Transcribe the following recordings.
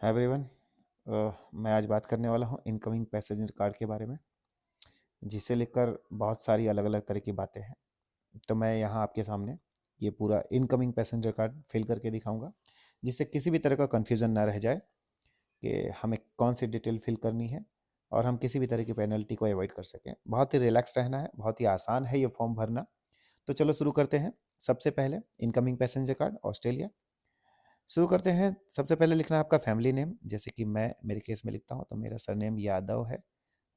Hi everyone. मैं आज बात करने वाला हूँ इनकमिंग पैसेंजर कार्ड के बारे में, जिसे लेकर बहुत सारी अलग अलग तरह की बातें हैं। तो मैं यहाँ आपके सामने ये पूरा इनकमिंग पैसेंजर कार्ड फिल करके दिखाऊंगा, जिससे किसी भी तरह का कन्फ्यूज़न ना रह जाए कि हमें कौन सी डिटेल फिल करनी है और हम किसी भी तरह की पेनल्टी को अवॉइड कर सकें। बहुत ही रिलैक्स रहना है, बहुत ही आसान है ये फॉर्म भरना। तो चलो शुरू करते हैं। सबसे पहले इनकमिंग पैसेंजर कार्ड ऑस्ट्रेलिया। शुरू करते हैं। सबसे पहले लिखना है आपका फैमिली नेम, जैसे कि मैं मेरे केस में लिखता हूँ तो मेरा सरनेम यादव है,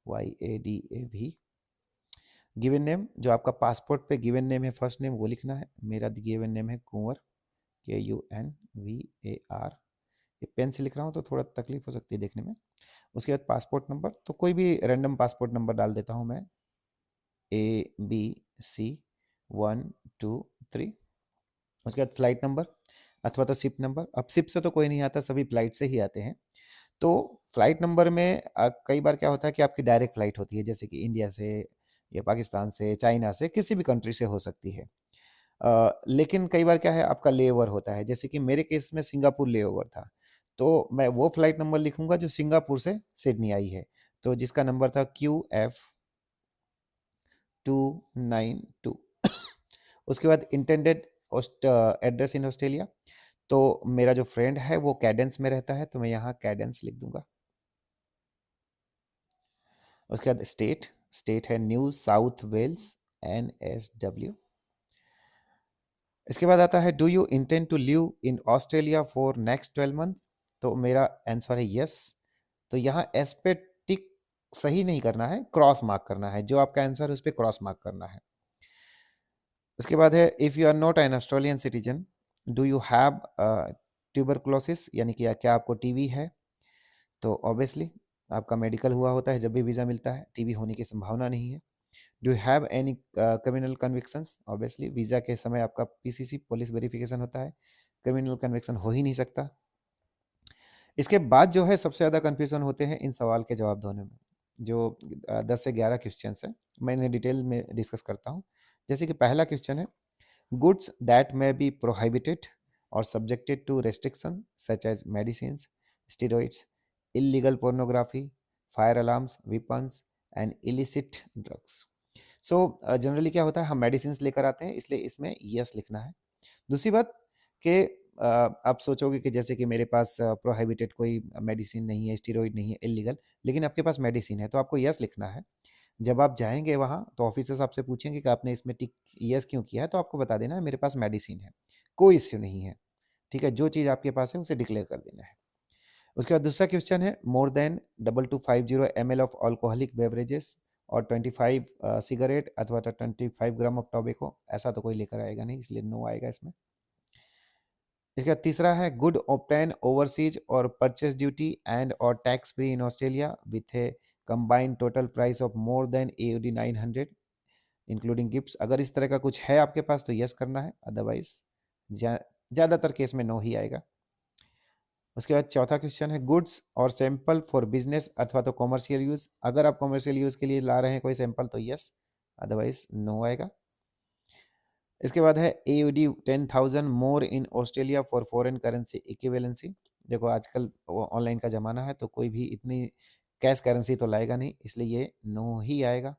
YADAV। गिवन नेम, जो आपका पासपोर्ट पे गिवन नेम है, फर्स्ट नेम वो लिखना है। मेरा गिवन नेम है कुंवर, KUNVAR। ये पेन से लिख रहा हूँ तो थोड़ा तकलीफ हो सकती है देखने में। उसके बाद पासपोर्ट नंबर, तो कोई भी रैंडम पासपोर्ट नंबर डाल देता हूँ मैं, ABC123। उसके बाद फ्लाइट नंबर अथवा तो शिप नंबर। अब शिप से तो कोई नहीं आता, सभी फ्लाइट से ही आते हैं। तो फ्लाइट नंबर में कई बार क्या होता है कि आपकी डायरेक्ट फ्लाइट होती है, जैसे कि इंडिया से या पाकिस्तान से, चाइना से, किसी भी कंट्री से हो सकती है। लेकिन कई बार क्या है, आपका लेओवर होता है, जैसे कि मेरे केस में सिंगापुर लेओवर था। तो मैं वो फ्लाइट नंबर लिखूंगा जो सिंगापुर से सिडनी आई है, तो जिसका नंबर था QF292। उसके बाद इंटेंडेड एड्रेस इन ऑस्ट्रेलिया। तो मेरा जो फ्रेंड है वो कैडेंस में रहता है, तो मैं यहाँ कैडेंस लिख दूंगा। उसके बाद स्टेट, स्टेट है न्यू साउथ वेल्स, NSW। इसके बाद आता है do you intend to live in Australia for next 12 month. तो मेरा आंसर है यस। तो यहाँ एस पे टिक सही नहीं करना है, क्रॉस मार्क करना है। जो आपका आंसर है उस पर क्रॉस मार्क करना है। उसके बाद है if you are not an Australian citizen, do you have tuberculosis, यानी कि क्या आपको टीबी है। तो ऑब्वियसली आपका मेडिकल हुआ होता है जब भी वीज़ा मिलता है, टीबी होने की संभावना नहीं है। Do you have any criminal convictions, obviously visa के समय आपका PCC पुलिस वेरिफिकेशन होता है, क्रिमिनल कन्विक्शन हो ही नहीं सकता। इसके बाद जो है सबसे ज़्यादा कन्फ्यूजन होते हैं इन सवाल के जवाब देने में, जो 10 से 11 क्वेश्चन हैं। मैं इन्हें डिटेल में डिस्कस करता हूँ। जैसे कि पहला क्वेश्चन है, goods that may be prohibited or subjected to restriction such as medicines, steroids, illegal pornography, fire alarms, weapons and illicit drugs। So generally क्या होता है, हम मेडिसिन लेकर आते हैं, इसलिए इसमें यस लिखना है। दूसरी बात कि आप सोचोगे कि जैसे कि मेरे पास प्रोहिबिटेड कोई मेडिसिन नहीं है, स्टीरोइड नहीं है, इलीगल, लेकिन आपके पास मेडिसिन है, तो आपको यस लिखना है। जब आप जाएंगे वहाँ तो ऑफिसर्स आपसे पूछेंगे कि आपने इसमें टिक यस क्यों किया है, तो आपको बता देना है मेरे पास मेडिसिन है, कोई इश्यू नहीं है। ठीक है, जो चीज़ आपके पास है उसे डिक्लेयर कर देना है। उसके बाद दूसरा क्वेश्चन है, more than 2250 ml of alcoholic beverages और 25 सिगरेट अथवा 25 ग्राम ऑफ टोबैको, ऐसा तो कोई लेकर आएगा नहीं, इसलिए नो आएगा इसमें। इसका तीसरा है, गुड ऑब्टेन ओवरसीज और परचेस ड्यूटी एंड और tax free in Australia with A combined total price of more than AUD 900 including gifts. अगर इस तरह का कुछ है आपके पास तो यस करना है, अदरवाइज ज़्यादातर केस में नो ही आएगा। उसके बाद चौथा क्वेश्चन है, गुड्स और सैंपल फॉर बिजनेस अथवा तो कॉमर्शियल यूज़। अगर आप कॉमर्शियल यूज़ के लिए ला रहे हैं कोई सैंपल तो यस, अदरवाइज नो आएगा। इसके बाद है AUD 10,000 more in Australia for foreign currency equivalency. देखो आजकल ऑनलाइन का ज़माना है, तो कोई भी इतनी कैश करेंसी तो लाएगा नहीं, इसलिए ये नो ही आएगा।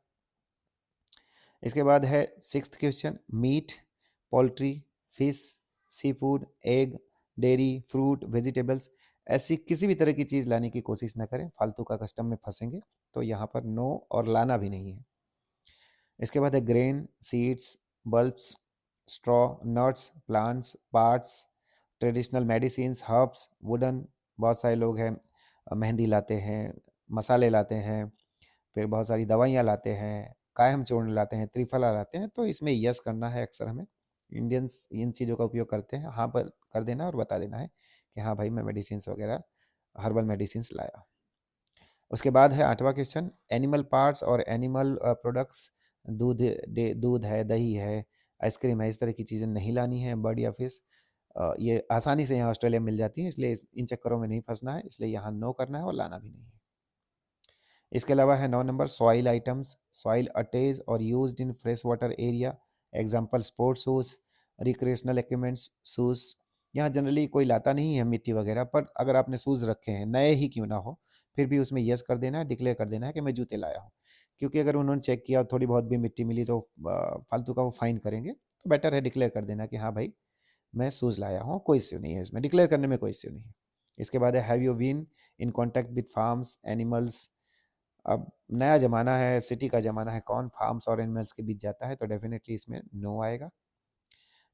इसके बाद है sixth question, meat, poultry, fish, seafood, egg, dairy, fruit, vegetables, ऐसी किसी भी तरह की चीज़ लाने की कोशिश ना करें, फालतू का कस्टम में फंसेंगे। तो यहाँ पर नो और लाना भी नहीं है। इसके बाद है grain, seeds, bulbs, straw, nuts, plants, parts, traditional medicines, herbs, wooden. बहुत सारे लोग हैं मेहंदी लाते हैं, मसाले लाते हैं, फिर बहुत सारी दवाइयाँ लाते हैं, कायम चूर्ण लाते हैं, त्रिफला लाते हैं, तो इसमें यस करना है। अक्सर हमें इंडियंस इन चीज़ों का उपयोग करते हैं, हाँ पर कर देना और बता देना है कि हाँ भाई मैं मेडिसिन वगैरह, हर्बल मेडिसिन लाया। उसके बाद है आठवां क्वेश्चन, एनिमल पार्ट्स और एनिमल प्रोडक्ट्स, दूध है, दही है, आइसक्रीम है, इस तरह की चीज़ें नहीं लानी है। बर्ड या फिश, ये आसानी से यहाँ ऑस्ट्रेलिया में मिल जाती है, इसलिए इन चक्करों में नहीं फंसना है, इसलिए यहाँ नो करना है और लाना भी नहीं है। इसके अलावा है 9 number, soil items, soil attaches और used in fresh water area, example sports shoes, recreational equipments shoes, यहाँ जनरली कोई लाता नहीं है मिट्टी वगैरह, पर अगर आपने शूज़ रखे हैं, नए ही क्यों ना हो, फिर भी उसमें येस कर देना है, डिक्लेयर कर देना है कि मैं जूते लाया हूँ। क्योंकि अगर उन्होंने चेक किया और थोड़ी बहुत भी मिट्टी मिली तो फालतू का वो फाइन करेंगे, तो बेटर है डिक्लेयर कर देना कि हाँ भाई, मैं शूज़ लाया हूँ, कोई इश्यू नहीं है इसमें, डिक्लेयर करने में कोई इश्यू नहीं है। इसके बाद है have you been in contact with farms, animals. अब नया ज़माना है, सिटी का ज़माना है, कौन फार्म्स और एनिमल्स के बीच जाता है, तो डेफिनेटली इसमें नो आएगा।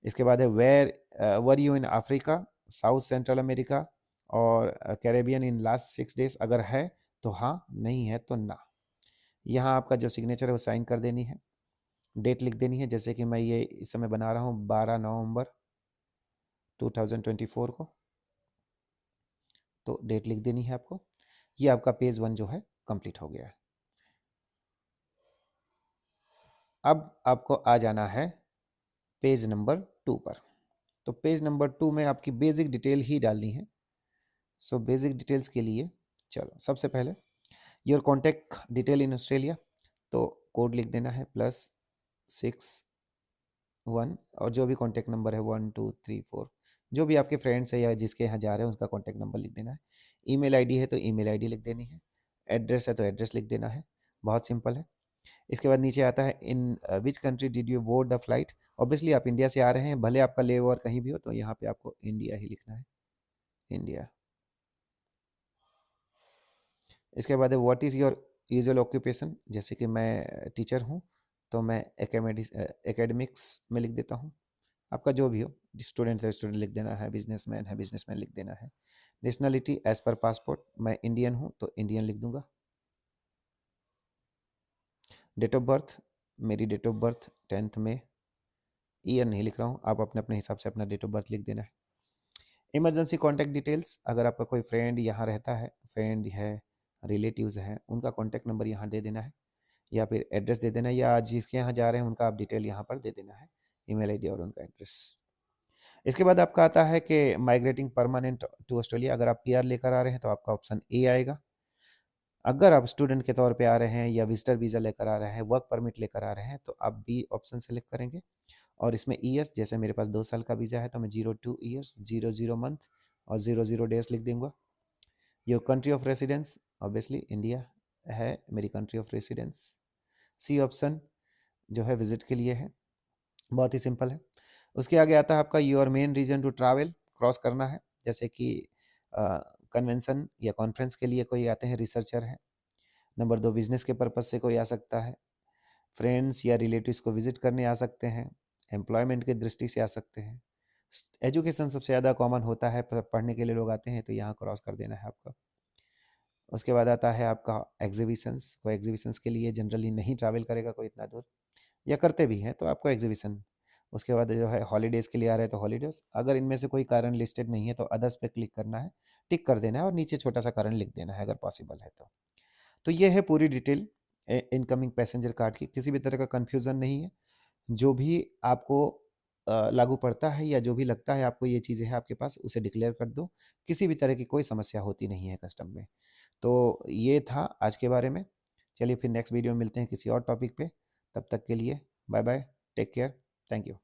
इसके बाद है where were you in Africa, South Central America और कैरेबियन इन लास्ट 6 डेज, अगर है तो हाँ, नहीं है तो ना। यहाँ आपका जो सिग्नेचर है वो साइन कर देनी है, डेट लिख देनी है, जैसे कि मैं ये इस समय बना रहा हूँ 12 नवंबर 2024 को, तो डेट लिख देनी है आपको। ये आपका पेज 1 जो है कंप्लीट हो गया है। अब आपको आ जाना है पेज नंबर 2 पर। तो पेज नंबर 2 में आपकी बेसिक डिटेल ही डालनी है। सो बेसिक डिटेल्स के लिए चलो सबसे पहले your contact detail in Australia, तो कोड लिख देना है +61 और जो भी कॉन्टैक्ट नंबर है 1234, जो भी आपके फ्रेंड्स है या जिसके यहाँ जा रहे हैं उसका कॉन्टैक्ट नंबर लिख देना है। ईमेल आईडी है तो ईमेल आईडी लिख देनी है, एड्रेस है तो एड्रेस लिख देना है, बहुत सिंपल है। इसके बाद नीचे आता है in which country did you board the flight. Obviously आप इंडिया से आ रहे हैं, भले आपका ले ओवर कहीं भी हो, तो यहाँ पे आपको इंडिया ही लिखना है, इंडिया। इसके बाद है what is your usual occupation, जैसे कि मैं टीचर हूँ तो मैं एकेडमिक्स में लिख देता हूँ, आपका जो भी हो, स्टूडेंट है स्टूडेंट लिख देना है, बिजनेसमैन है बिजनेसमैन लिख देना है। नेशनलिटी एज पर पासपोर्ट, मैं इंडियन हूँ तो इंडियन लिख दूंगा। डेट ऑफ बर्थ, मेरी डेट ऑफ बर्थ 10 मई, ईयर नहीं लिख रहा हूँ, आप अपने अपने हिसाब से अपना डेट ऑफ बर्थ लिख देना है। इमरजेंसी कॉन्टैक्ट डिटेल्स, अगर आपका कोई फ्रेंड यहाँ रहता है, फ्रेंड है, रिलेटिव्स हैं, उनका कॉन्टैक्ट नंबर यहाँ दे देना है, या फिर एड्रेस दे देना है, या जिसके यहाँ जा रहे हैं उनका आप डिटेल यहाँ पर दे देना है, ईमेल आईडी और उनका एड्रेस। इसके बाद आपका आता है कि माइग्रेटिंग परमानेंट टू ऑस्ट्रेलिया, अगर आप पीआर लेकर आ रहे हैं तो आपका ऑप्शन ए आएगा। अगर आप स्टूडेंट के तौर पे आ रहे हैं या विजिटर वीज़ा लेकर आ रहे हैं, वर्क परमिट लेकर आ रहे हैं, तो आप बी ऑप्शन सेलेक्ट करेंगे। और इसमें ईयर्स, जैसे मेरे पास 2 साल का वीज़ा है तो मैं 02 ईयर्स 00 मंथ और 00 डेज लिख दूंगा। Your country of residence, obviously India है मेरी country of residence. C option जो है विजिट के लिए है, बहुत ही सिंपल है। उसके आगे आता है आपका your main reason to travel, cross करना है, जैसे कि कन्वेंशन या कॉन्फ्रेंस के लिए कोई आते हैं, रिसर्चर है। नंबर 2, बिजनेस के पर्पज़ से कोई आ सकता है, फ्रेंड्स या रिलेटिव्स को विजिट करने आ सकते हैं, एम्प्लॉयमेंट की दृष्टि से आ सकते हैं। एजुकेशन सबसे ज़्यादा कॉमन होता है, पढ़ने के लिए लोग आते हैं, तो यहाँ क्रॉस कर देना है आपका। उसके बाद आता है आपका एग्जीबिशंस, कोई एग्जीबिशंस के लिए जनरली नहीं ट्रैवल करेगा कोई इतना दूर, या करते भी हैं तो आपको एग्जीबिशन। उसके बाद जो है हॉलीडेज़ के लिए आ रहे हैं तो हॉलीडेज़, अगर इनमें से कोई कारण लिस्टेड नहीं है तो अदर्स पे क्लिक करना है, टिक कर देना है और नीचे छोटा सा कारण लिख देना है अगर पॉसिबल है तो। तो ये है पूरी डिटेल इनकमिंग पैसेंजर कार्ड की, किसी भी तरह का कन्फ्यूज़न नहीं है। जो भी आपको लागू पड़ता है या जो भी लगता है आपको ये चीज़ें हैं आपके पास, उसे डिक्लेयर कर दो, किसी भी तरह की कोई समस्या होती नहीं है कस्टम में। तो ये था आज के बारे में। चलिए फिर नेक्स्ट वीडियो में मिलते हैं किसी और टॉपिक पे, तब तक के लिए bye bye, take care, thank you.